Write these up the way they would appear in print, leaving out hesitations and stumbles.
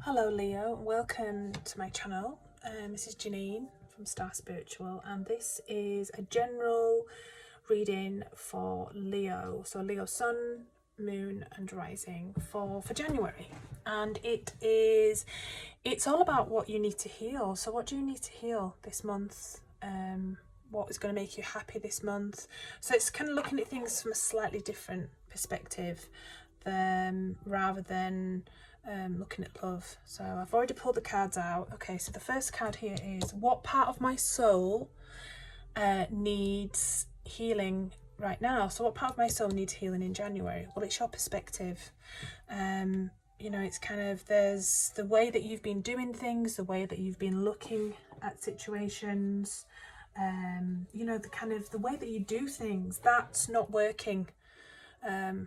Hello Leo, welcome to my channel. This is Janine from Star Spiritual, and this is a general reading for Leo. So Leo Sun, Moon and Rising for January. And it's all about what you need to heal. So what do you need to heal this month? What is going to make you happy this month? So it's kind of looking at things from a slightly different perspective rather than looking at love. So I've already pulled the cards out. Okay, so the first card here is, what part of my soul needs healing right now? So what part of my soul needs healing in January? Well, it's your perspective. You know, it's kind of, there's the way that you've been doing things, the way that you've been looking at situations, you know, the way that you do things, that's not working.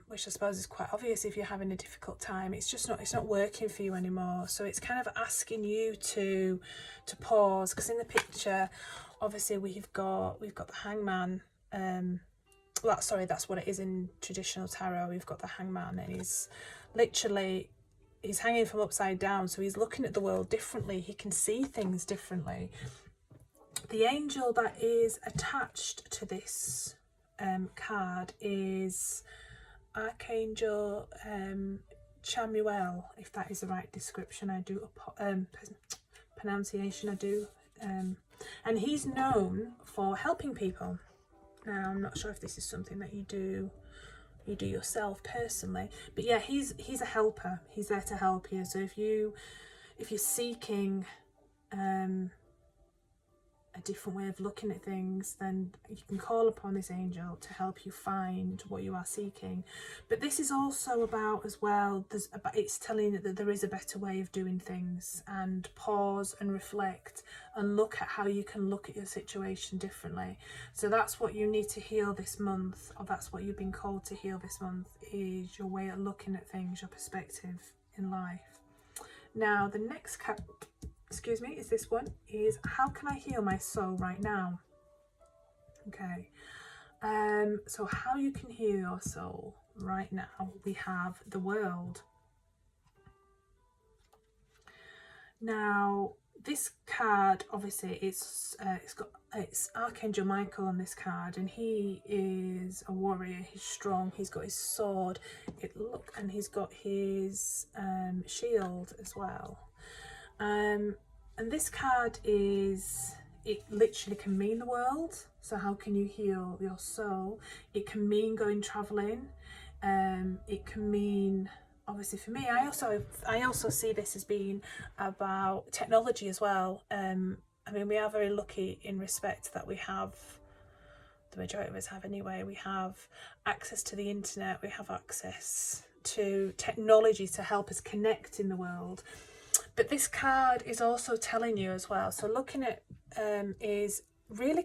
Which I suppose is quite obvious if you're having a difficult time. It's not working for you anymore. So it's kind of asking you to pause, because in the picture, obviously we've got the hangman. That's what it is in traditional tarot. We've got the hangman, and he's hanging from upside down, so he's looking at the world differently. He can see things differently. The angel that is attached to this card is Archangel Chamuel, if that is the right description. I do pronunciation. I do, and he's known for helping people. Now, I'm not sure if this is something that you do yourself personally, but yeah, he's a helper. He's there to help you. So if you're seeking a different way of looking at things, then you can call upon this angel to help you find what you are seeking. But this is also about, as well, it's telling you that there is a better way of doing things, and pause and reflect and look at how you can look at your situation differently. So that's what you need to heal this month, or that's what you've been called to heal this month, is your way of looking at things, your perspective in life. Now, the next is this one, is how can I heal my soul right now? Okay, so how you can heal your soul right now, we have the World. Now, this card, obviously, it's Archangel Michael on this card, and he is a warrior. He's strong. He's got his sword. And he's got his shield as well. And this card it literally can mean the world. So how can you heal your soul? It can mean going traveling. It can mean, obviously for me, I also see this as being about technology as well. I mean, we are very lucky in respect that we have, the majority of us have anyway, we have access to the internet, we have access to technology to help us connect in the world. But this card is also telling you as well, so looking at is really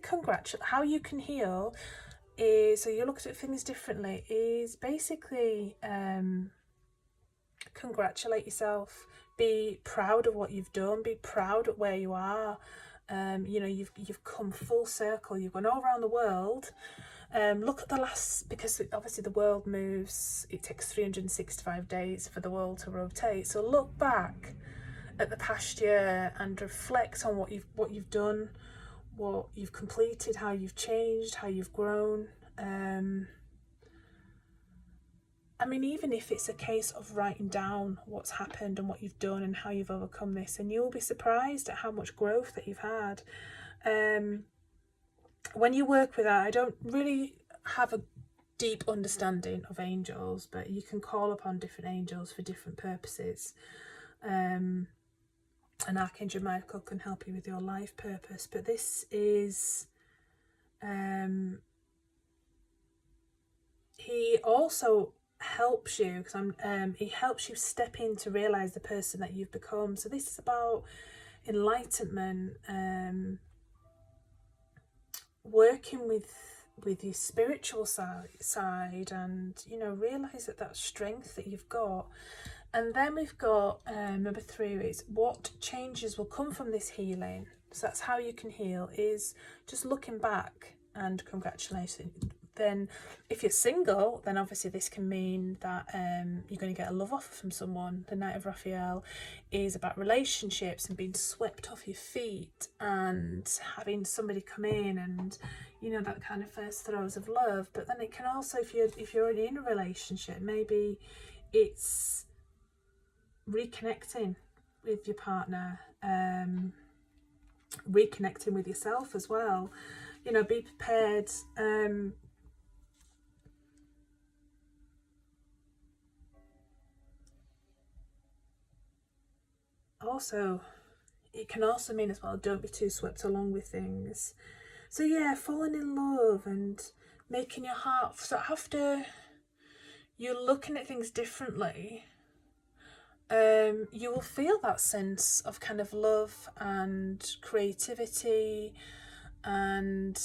how you can heal is, so you look at things differently, is basically congratulate yourself, be proud of what you've done, be proud of where you are. You know, you've come full circle, you've gone all around the world. Look at the last, because obviously the world moves, it takes 365 days for the world to rotate. So look back at the past year and reflect on what you've done, what you've completed, how you've changed, how you've grown. I mean, even if it's a case of writing down what's happened and what you've done and how you've overcome this, and you'll be surprised at how much growth that you've had. When you work with that, I don't really have a deep understanding of angels, but you can call upon different angels for different purposes. And Archangel Michael can help you with your life purpose. But this is, he also helps you, because he helps you step in to realize the person that you've become. So this is about enlightenment, working with your spiritual side, and you know, realize that strength that you've got. And then we've got number 3 is, what changes will come from this healing? So that's how you can heal, is just looking back and congratulating then if you're single, then obviously this can mean that you're going to get a love offer from someone. The Knight of Raphael is about relationships and being swept off your feet and having somebody come in and, you know, that kind of first throes of love. But then it can also, if you're already in a relationship, maybe it's reconnecting with your partner, reconnecting with yourself as well. You know, be prepared. Also, it can also mean as well, don't be too swept along with things. So yeah, falling in love and making your heart, so after you're looking at things differently, you will feel that sense of kind of love and creativity and,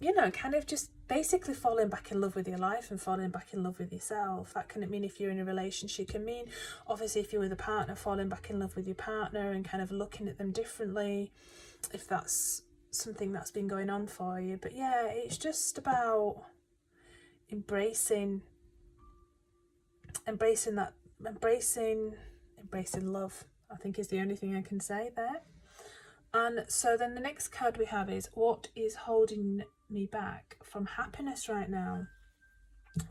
you know, kind of just basically falling back in love with your life and falling back in love with yourself. That can mean if you're in a relationship, it can mean obviously if you're with a partner, falling back in love with your partner and kind of looking at them differently, if that's something that's been going on for you. But yeah, it's just about embracing love, I think, is the only thing I can say there. And so then the next card we have is, what is holding me back from happiness right now?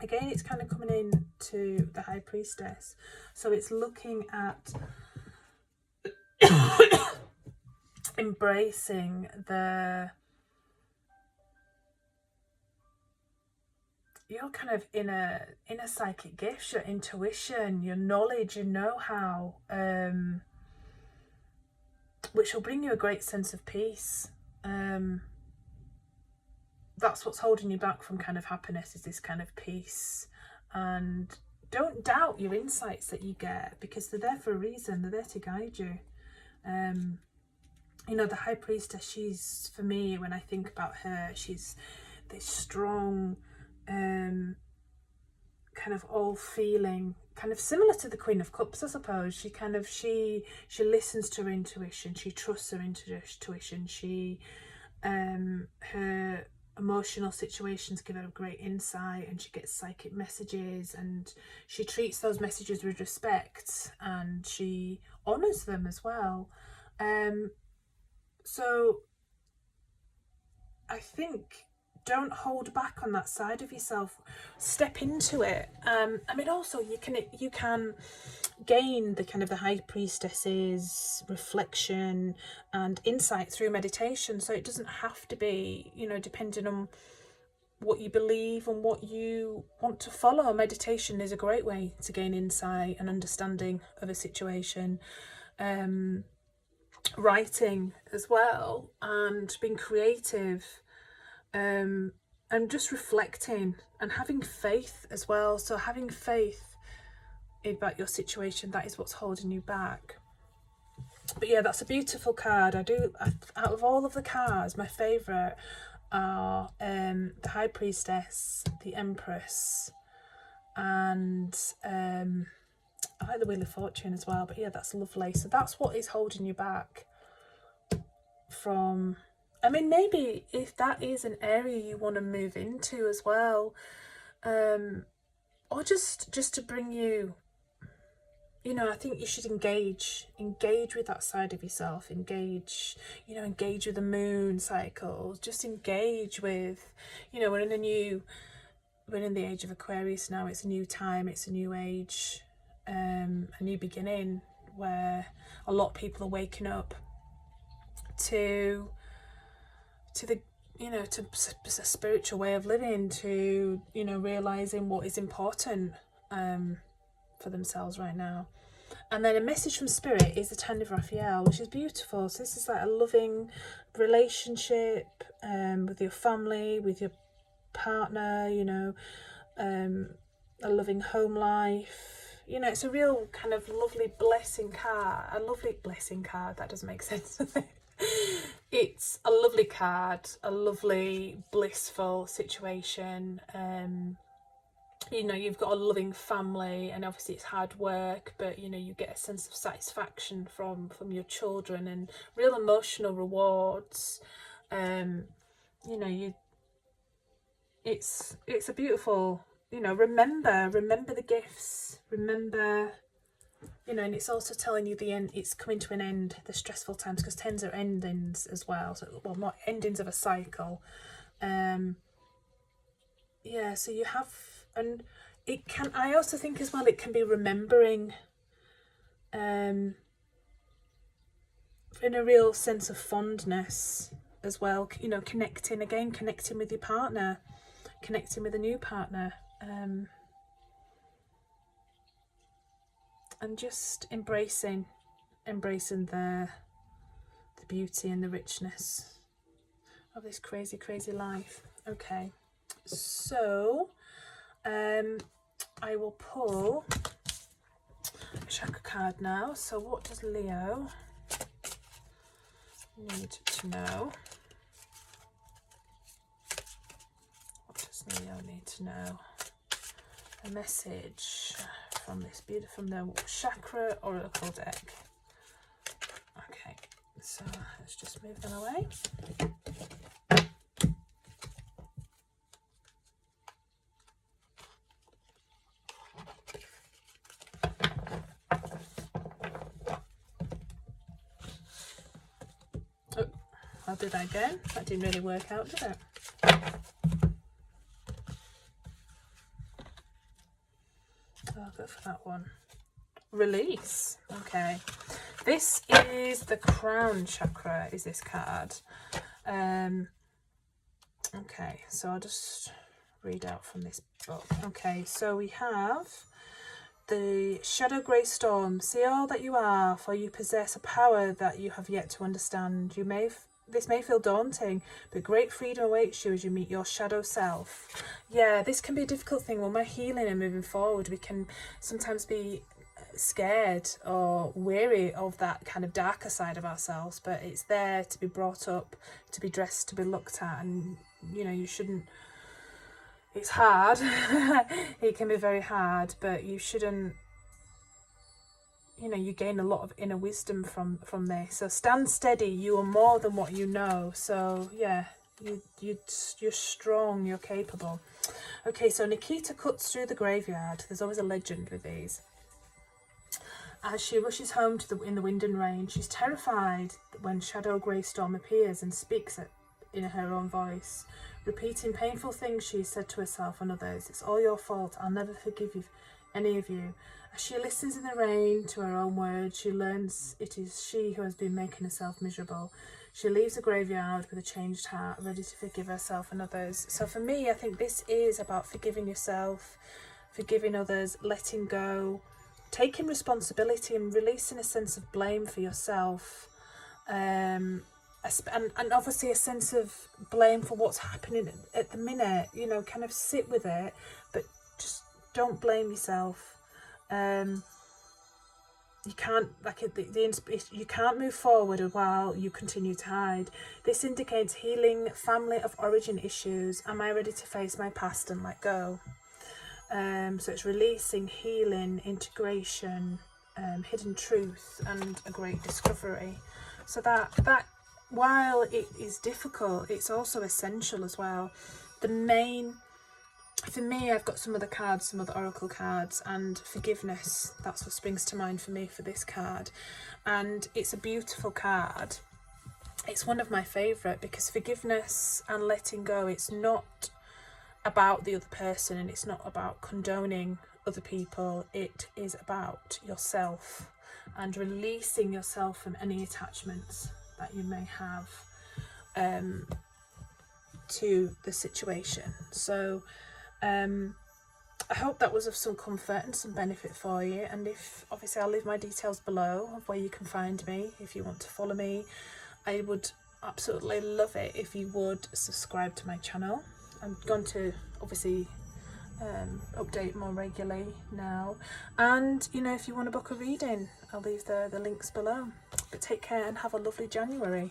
Again, it's kind of coming in to the High Priestess. So it's looking at embracing your kind of inner psychic gifts, your intuition, your knowledge, your know-how, which will bring you a great sense of peace. That's what's holding you back from kind of happiness, is this kind of peace. And don't doubt your insights that you get, because they're there for a reason. They're there to guide you. You know, the High Priestess, she's, for me, when I think about her, she's this strong, kind of all-feeling, kind of similar to the Queen of Cups, I suppose. She kind of, she listens to her intuition, she trusts her intuition, she, her emotional situations give her great insight, and she gets psychic messages, and she treats those messages with respect, and she honours them as well. So I think, don't hold back on that side of yourself. Step into it. I mean, also you can gain the kind of the High Priestess's reflection and insight through meditation. So it doesn't have to be, you know, depending on what you believe and what you want to follow. Meditation is a great way to gain insight and understanding of a situation. Writing as well, and being creative, and just reflecting and having faith as well. So having faith about your situation, that is what's holding you back. But yeah, that's a beautiful card. Out of all of the cards, my favourite are the High Priestess, the Empress, and I like the Wheel of Fortune as well. But yeah, that's lovely. So that's what is holding you back from, I mean, maybe if that is an area you want to move into as well, or just to bring you, you know, I think you should engage with that side of yourself, engage with the moon cycles, just engage with, you know, we're in the age of Aquarius now. It's a new time, it's a new age, a new beginning, where a lot of people are waking up to the, you know, to a spiritual way of living, to, you know, realizing what is important for themselves right now. And then a message from Spirit is the Ten of Raphael, which is beautiful. So this is like a loving relationship with your family, with your partner, you know, a loving home life. You know, it's a real kind of lovely blessing card. A lovely blessing card. That doesn't make sense, does it? It's a lovely card, a lovely blissful situation. You know, you've got a loving family, and obviously it's hard work, but you know, you get a sense of satisfaction from your children and real emotional rewards. You know, it's a beautiful, you know, remember the gifts, remember, you know, and it's also telling you the end, it's coming to an end, the stressful times, because 10s are endings as well, so, well, not endings of a cycle. Yeah, so you have, and it can, I also think as well, it can be remembering in a real sense of fondness as well, you know, connecting with your partner, connecting with a new partner, and just embracing the beauty and the richness of this crazy life. Okay, so I will pull a chakra card now. So what does Leo need to know? What does Leo need to know? A message from this beautiful, from the chakra oracle deck. Okay, so let's just move them away. Oh, I'll do that again. That didn't really work out, did it? I'll go for that one. Release. Okay, this is the crown chakra, is this card. Okay, so I'll just read out from this book. Okay, so we have the shadow grey storm. See all that you are, for you possess a power that you have yet to understand. This may feel daunting, but great freedom awaits you as you meet your shadow self. Yeah, this can be a difficult thing. When we're healing and moving forward, we can sometimes be scared or weary of that kind of darker side of ourselves, but it's there to be brought up, to be dressed, to be looked at, and you know, you shouldn't, it's hard, it can be very hard, but you shouldn't, you know, you gain a lot of inner wisdom from this. So stand steady, you are more than what you know. So yeah, you're strong, you're capable. Okay, so Nikita cuts through the graveyard. There's always a legend with these. As she rushes home in the wind and rain, she's terrified when Shadow Grey Storm appears and speaks in her own voice, repeating painful things she said to herself and others. It's all your fault. I'll never forgive you, any of you. As she listens in the rain to her own words, she learns it is she who has been making herself miserable. She leaves the graveyard with a changed heart, ready to forgive herself and others. So for me, I think this is about forgiving yourself, forgiving others, letting go, taking responsibility and releasing a sense of blame for yourself, and obviously a sense of blame for what's happening at the minute. You know, kind of sit with it, but just don't blame yourself. You can't, like, you can't move forward while you continue to hide. This indicates healing family of origin issues. Am I ready to face my past and let go? So it's releasing, healing, integration, hidden truth, and a great discovery. So that while it is difficult, it's also essential as well. The main, for me, I've got some other cards, some other oracle cards, and forgiveness, that's what springs to mind for me for this card. And it's a beautiful card. It's one of my favourite, because forgiveness and letting go, it's not about the other person, and it's not about condoning other people. It is about yourself and releasing yourself from any attachments that you may have to the situation. So I hope that was of some comfort and some benefit for you. And if, obviously, I'll leave my details below of where you can find me if you want to follow me. I would absolutely love it if you would subscribe to my channel. I'm going to obviously update more regularly now, and you know, if you want to book a reading, I'll leave the links below. But take care and have a lovely January.